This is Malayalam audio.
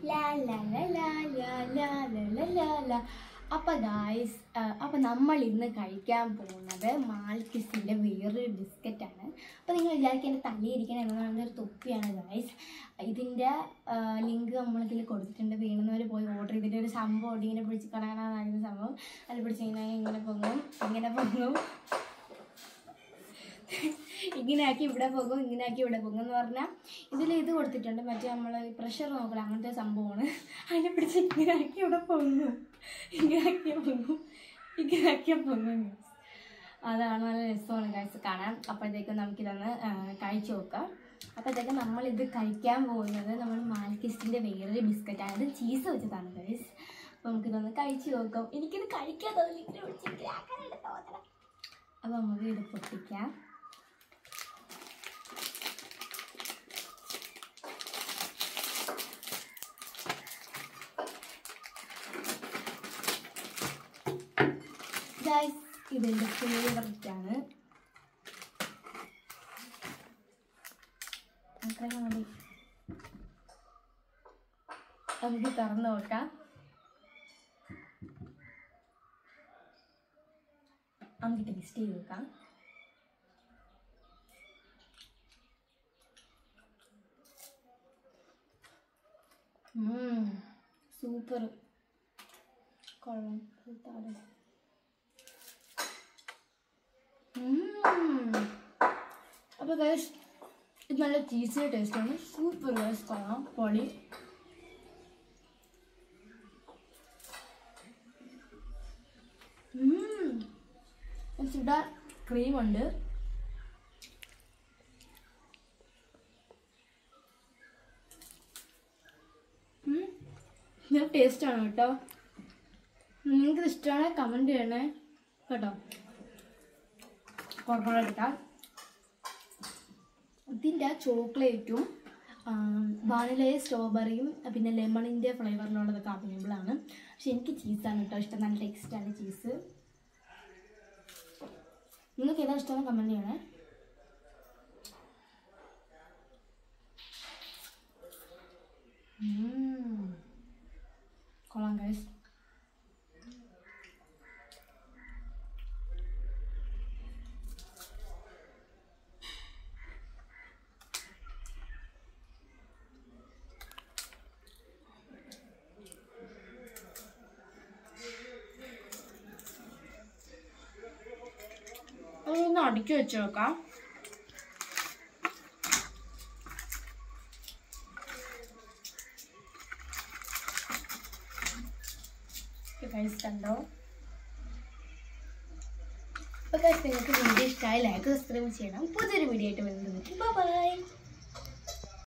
ലാ ലാ ലാ ലാ ലാ ലാ ലാ ലാ ലാ. അപ്പോൾ ഗായ്സ്, അപ്പോൾ നമ്മൾ ഇന്ന് കഴിക്കാൻ പോകുന്നത് മാൽക്കിസിൻ്റെ വേറൊരു ബിസ്ക്കറ്റാണ്. അപ്പോൾ നിങ്ങൾ വിചാരിക്കുക എൻ്റെ തലയിരിക്കണം എന്നൊരു തൊപ്പിയാണ് ഗായ്സ്. ഇതിൻ്റെ ലിങ്ക് നമ്മളിതിൽ കൊടുത്തിട്ടുണ്ട്. വേണമെന്നവർ പോയി ഓർഡർ ചെയ്തിട്ട് ഒരു സംഭവം ഇങ്ങനെ പിടിച്ച് കാണാനായിരുന്ന സംഭവം അത് പിടിച്ച് ഇങ്ങനെ പൊങ്ങും, ഇങ്ങനെയാക്കി ഇവിടെ പോകും, ഇങ്ങനെയാക്കി ഇവിടെ പോകും എന്ന് പറഞ്ഞാൽ ഇതിൽ ഇത് കൊടുത്തിട്ടുണ്ട്. മറ്റേ നമ്മൾ പ്രഷർ നോക്കണം അങ്ങനത്തെ സംഭവമാണ്. അതിനെ പിടിച്ച് ഇങ്ങനെയാക്കി ഇവിടെ പൊങ്ങും, ഇങ്ങനെയാക്കിയാൽ പൊങ്ങും. അതാണ് നല്ല രസമാണ് ഗൈസ് കാണാൻ. അപ്പോഴത്തേക്കും നമുക്കിതൊന്ന് കഴിച്ചു നോക്കാം. അപ്പോഴത്തേക്കും നമ്മളിത് കഴിക്കാൻ പോകുന്നത് നമ്മൾ മാൽക്കിസിൻ്റെ വേറൊരു ബിസ്ക്കറ്റാണ്. ഇത് ചീസ് വെച്ചതാണ് ഗൈസ്. അപ്പോൾ നമുക്കിതൊന്ന് കഴിച്ചു നോക്കാം. എനിക്കിത് കഴിക്കാൻ തോന്നില്ല, അപ്പോൾ നമുക്ക് ഇത് പൊട്ടിക്കാം. ഗൈസ്, ഇതെൻ്റെ ഫേവറേറ്റാണ്. നമുക്ക് തുറന്ന് നോക്കാം. നമുക്ക് ടേസ്റ്റ് ചെയ്ത് നോക്കാം. സൂപ്പർ കൊള്ളാം. അപ്പോൾ ഗൈസ്, ഇത് നല്ല ചീസിൻ്റെ ടേസ്റ്റാണ്. സൂപ്പർ ഗൈസ്, കൊള്ളാം, പൊളി. ഇവിടെ ക്രീമുണ്ട്. ഇത് ടേസ്റ്റാണ് കേട്ടോ. നിങ്ങൾക്കിത് ഇഷ്ടമാണെങ്കിൽ കമൻറ്റ് ചെയ്യണേ കേട്ടോ. കുഴപ്പമില്ല കേട്ടോ. ഇതിൻ്റെ ചോക്ലേറ്റും വാനിലയും സ്ട്രോബെറിയും പിന്നെ ലെമണിൻ്റെ ഫ്ലേവറിലുള്ളതൊക്കെ അവൈലബിളാണ്. പക്ഷെ എനിക്ക് ചീസാണ് കേട്ടോ ഇഷ്ടം. നല്ല ടേസ്റ്റാണ് ചീസ്. നിങ്ങൾക്ക് ഏതാ ഇഷ്ടമാണ് കമൻറ്റ് ചെയ്യണേ. കൊള്ളാം ഗൈസ്. അതൊന്ന് അടുക്കി വെച്ച് നോക്കാം. ഗൈസ് കണ്ടോ. അപ്പോൾ ഗൈസ്, നിങ്ങൾക്ക് വീഡിയോ ഇഷ്ടമായി ലൈക്ക് സബ്സ്ക്രൈബ് ചെയ്യണം. പുതിയൊരു വീഡിയോ ആയിട്ട് വരുന്നത്. ബൈ.